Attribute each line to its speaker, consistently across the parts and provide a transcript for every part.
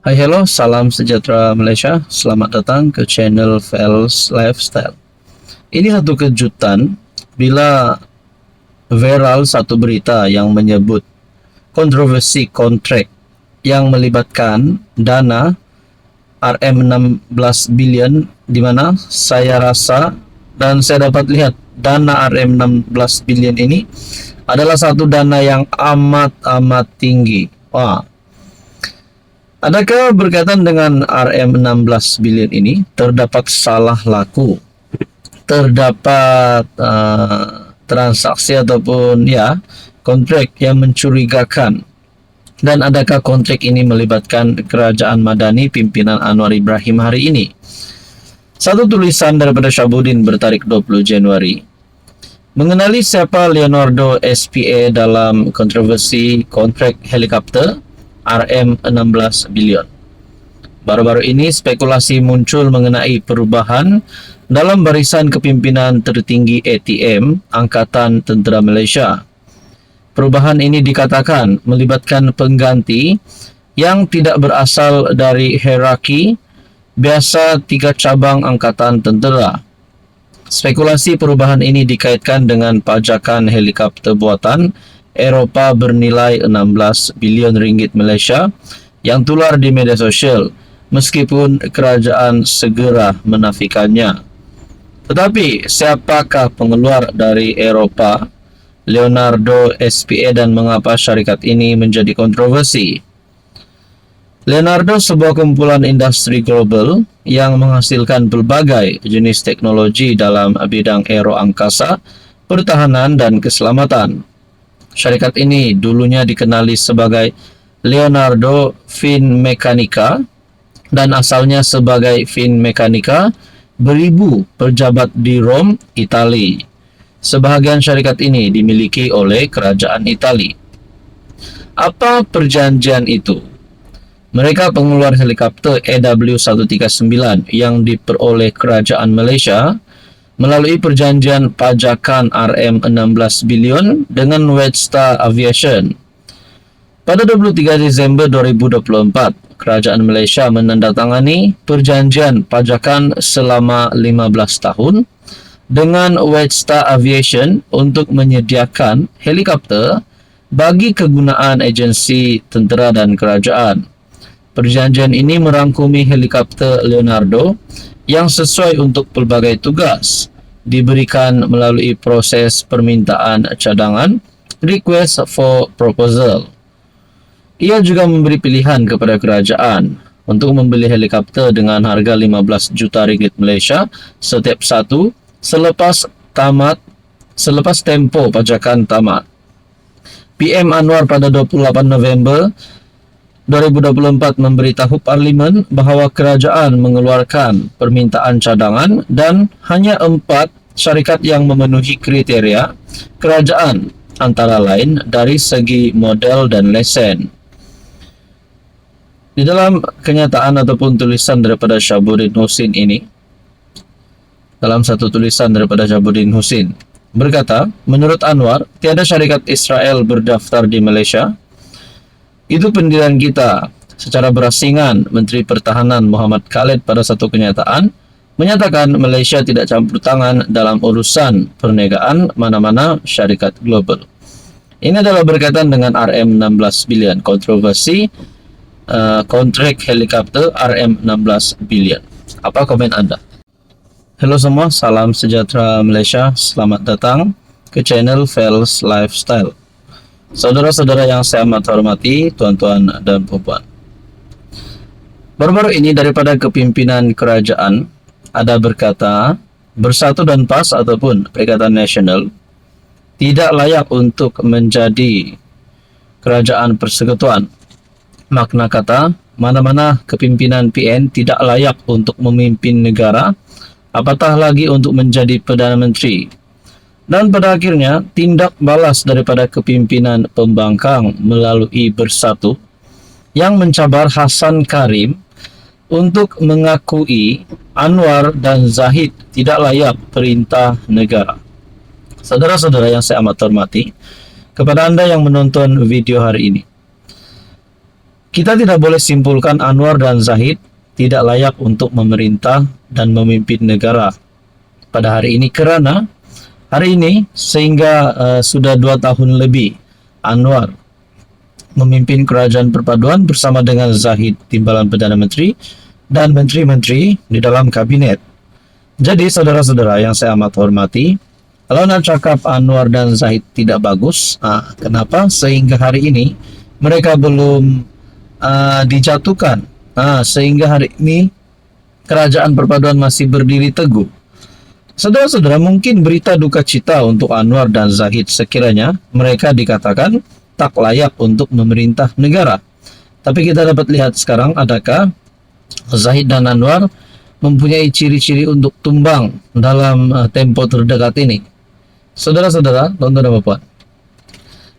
Speaker 1: Hai hello, salam sejahtera Malaysia. Selamat datang ke channel Fels Lifestyle. Ini satu kejutan bila viral satu berita yang menyebut kontroversi kontrak yang melibatkan dana RM16 bilion, di mana saya rasa dan saya dapat lihat dana RM16 bilion ini adalah satu dana yang amat tinggi. Adakah berkaitan dengan RM16 bilion ini terdapat salah laku, terdapat transaksi ataupun kontrak yang mencurigakan, dan adakah kontrak ini melibatkan kerajaan Madani pimpinan Anwar Ibrahim hari ini? Satu tulisan daripada Syabuddin bertarik 20 Januari mengenali siapa Leonardo SPA dalam kontroversi kontrak helikopter RM16 bilion. Baru-baru ini spekulasi muncul mengenai perubahan dalam barisan kepimpinan tertinggi ATM Angkatan Tentera Malaysia. Perubahan ini dikatakan melibatkan pengganti yang tidak berasal dari hierarki biasa 3 cabang Angkatan Tentera. Spekulasi perubahan ini dikaitkan dengan pajakan helikopter buatan Eropah bernilai 16 bilion ringgit Malaysia yang tular di media sosial, meskipun kerajaan segera menafikannya. Tetapi siapakah pengeluar dari Eropah, Leonardo SPA, dan mengapa syarikat ini menjadi kontroversi? Leonardo sebuah kumpulan industri global yang menghasilkan berbagai jenis teknologi dalam bidang aero angkasa, pertahanan, dan keselamatan. Syarikat ini dulunya dikenali sebagai Leonardo Finmeccanica dan asalnya sebagai Finmeccanica beribu pejabat di Rome, Itali. Sebahagian syarikat ini dimiliki oleh kerajaan Itali. Apa perjanjian itu? Mereka pengeluar helikopter AW139 yang diperoleh kerajaan Malaysia melalui perjanjian pajakan RM16 bilion dengan Wedstar Aviation. Pada 23 Desember 2024, kerajaan Malaysia menandatangani perjanjian pajakan selama 15 tahun dengan Wedstar Aviation untuk menyediakan helikopter bagi kegunaan agensi tentera dan kerajaan. Perjanjian ini merangkumi helikopter Leonardo yang sesuai untuk pelbagai tugas, diberikan melalui proses permintaan cadangan, request for proposal. Ia juga memberi pilihan kepada kerajaan untuk membeli helikopter dengan harga 15 juta ringgit Malaysia setiap satu selepas tempoh pajakan tamat. PM Anwar pada 28 November 2024 memberitahu Parlimen bahawa kerajaan mengeluarkan permintaan cadangan dan hanya 4 syarikat yang memenuhi kriteria kerajaan, antara lain dari segi model dan lesen. Di dalam kenyataan ataupun tulisan daripada Syabuddin Husin ini, dalam satu tulisan daripada Syabuddin Husin berkata, menurut Anwar, tiada syarikat Israel berdaftar di Malaysia. Itu pendirian kita. Secara berasingan, Menteri Pertahanan Muhammad Khalid pada satu kenyataan menyatakan Malaysia tidak campur tangan dalam urusan perniagaan mana-mana syarikat global. Ini adalah berkaitan dengan RM16 bilion, kontroversi kontrak helikopter RM16 bilion. Apa komen Anda? Halo semua, salam sejahtera Malaysia. Selamat datang ke channel Fels Lifestyle. Saudara-saudara yang saya amat hormati, tuan-tuan dan puan-puan. Baru-baru ini daripada kepimpinan kerajaan ada berkata, Bersatu dan PAS ataupun Perikatan Nasional tidak layak untuk menjadi kerajaan persekutuan. Makna kata, mana-mana kepimpinan PN tidak layak untuk memimpin negara, apatah lagi untuk menjadi Perdana Menteri. Dan pada akhirnya, tindak balas daripada kepimpinan pembangkang melalui Bersatu yang mencabar Hassan Karim untuk mengakui Anwar dan Zahid tidak layak perintah negara. Saudara-saudara yang saya amat hormati, kepada Anda yang menonton video hari ini, Kita tidak boleh simpulkan Anwar dan Zahid tidak layak untuk memerintah dan memimpin negara pada hari ini, karena hari ini sehingga sudah 2 tahun lebih Anwar memimpin kerajaan perpaduan bersama dengan Zahid timbalan Perdana Menteri dan menteri-menteri di dalam kabinet. Jadi saudara-saudara yang saya amat hormati, kalau nak cakap Anwar dan Zahid tidak bagus, kenapa sehingga hari ini mereka belum dijatuhkan, sehingga hari ini kerajaan perpaduan masih berdiri teguh. Saudara-saudara, mungkin berita duka cita untuk Anwar dan Zahid sekiranya mereka dikatakan tak layak untuk memerintah negara. Tapi kita dapat lihat sekarang, adakah Zahid dan Anwar mempunyai ciri-ciri untuk tumbang dalam tempo terdekat ini? Saudara-saudara, tuan-tuan dan puan,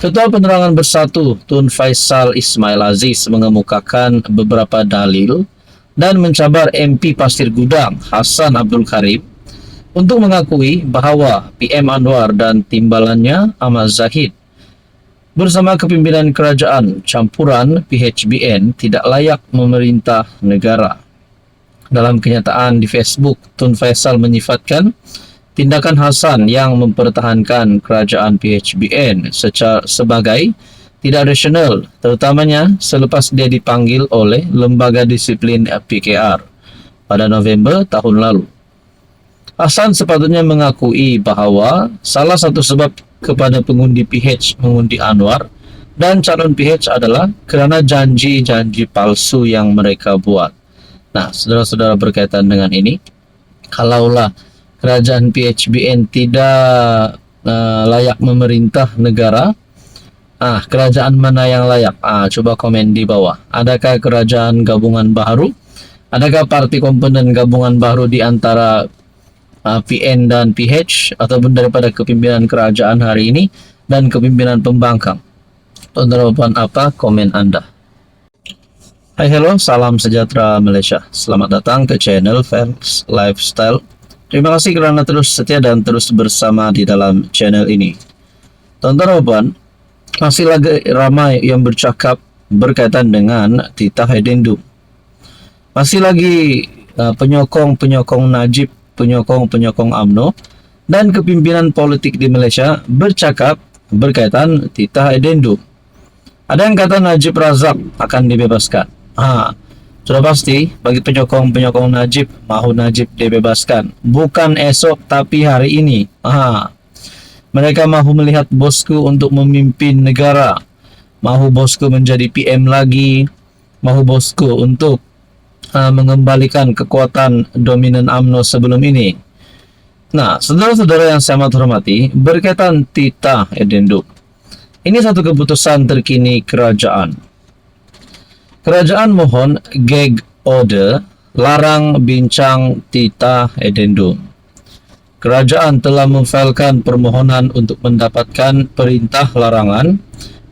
Speaker 1: Ketua Penerangan Bersatu Tun Faisal Ismail Aziz mengemukakan beberapa dalil dan mencabar MP Pasir Gudang Hasan Abdul Karim untuk mengakui bahwa PM Anwar dan timbalannya Ahmad Zahid bersama kepimpinan kerajaan campuran PHBN tidak layak memerintah negara. Dalam kenyataan di Facebook, Tun Faisal menyifatkan tindakan Hasan yang mempertahankan kerajaan PHBN sebagai tidak rasional, terutamanya selepas dia dipanggil oleh Lembaga Disiplin PKR pada November tahun lalu. Hasan sepatutnya mengakui bahawa salah satu sebab kepada pengundi PH mengundi Anwar dan calon PH adalah kerana janji-janji palsu yang mereka buat. Nah, saudara-saudara, berkaitan dengan ini, kalaulah kerajaan PHBN tidak layak memerintah negara, kerajaan mana yang layak? Coba komen di bawah. Adakah kerajaan gabungan baru? Adakah parti komponen gabungan baru di antara PN dan PH, ataupun daripada kepimpinan kerajaan hari ini dan kepimpinan pembangkang? Tuan-tuan, apa komen Anda? Hai, hello, salam sejahtera Malaysia. Selamat datang ke channel Fans Lifestyle. Terima kasih kerana terus setia dan terus bersama di dalam channel ini. Tuan-tuan, masih lagi ramai yang bercakap berkaitan dengan titah addendum. Masih lagi penyokong-penyokong Najib, penyokong-penyokong UMNO dan kepimpinan politik di Malaysia bercakap berkaitan titah addendum. Ada yang kata Najib Razak akan dibebaskan. Sudah pasti bagi penyokong-penyokong Najib, mahu Najib dibebaskan. Bukan esok tapi hari ini. Mereka mahu melihat bosku untuk memimpin negara. Mahu bosku menjadi PM lagi. Mahu bosku untuk mengembalikan kekuatan dominan UMNO sebelum ini. Nah, saudara-saudara yang saya amat hormati, berkaitan titah addendum, ini satu keputusan terkini kerajaan. Kerajaan mohon gag order larang bincang titah addendum. Kerajaan telah memfailkan permohonan untuk mendapatkan perintah larangan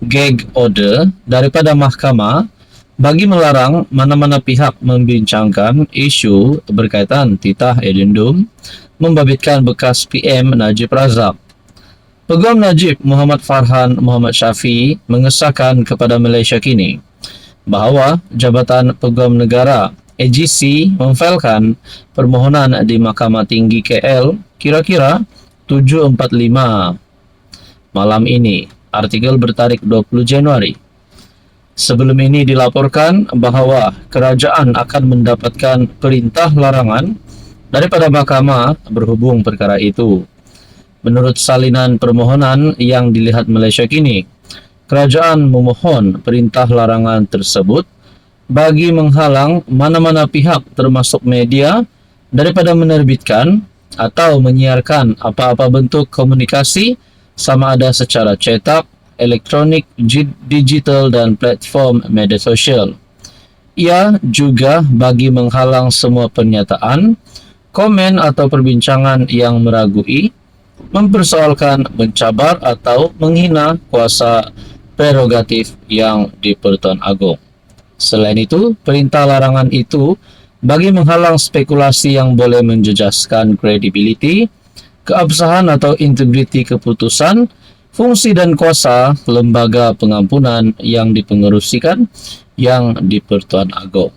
Speaker 1: gag order daripada mahkamah bagi melarang mana-mana pihak membincangkan isu berkaitan titah addendum membabitkan bekas PM Najib Razak. Peguam Najib Muhammad Farhan Muhammad Syafiee mengesahkan kepada Malaysia Kini bahawa Jabatan Peguam Negara AGC memfailkan permohonan di Mahkamah Tinggi KL kira-kira 7.45 malam ini. Artikel bertarikh 20 Januari. Sebelum ini dilaporkan bahawa kerajaan akan mendapatkan perintah larangan daripada mahkamah berhubung perkara itu. Menurut salinan permohonan yang dilihat Malaysia Kini, kerajaan memohon perintah larangan tersebut bagi menghalang mana-mana pihak termasuk media daripada menerbitkan atau menyiarkan apa-apa bentuk komunikasi sama ada secara cetak, elektronik, digital dan platform media sosial. Ia juga bagi menghalang semua pernyataan, komen atau perbincangan yang meragui, mempersoalkan, mencabar atau menghina kuasa prerogatif yang di-Pertuan Agong. Selain itu, perintah larangan itu bagi menghalang spekulasi yang boleh menjejaskan kredibiliti, keabsahan atau integriti keputusan, Fungsi dan kuasa lembaga pengampunan yang dipengerusikan yang di Pertuan Agong.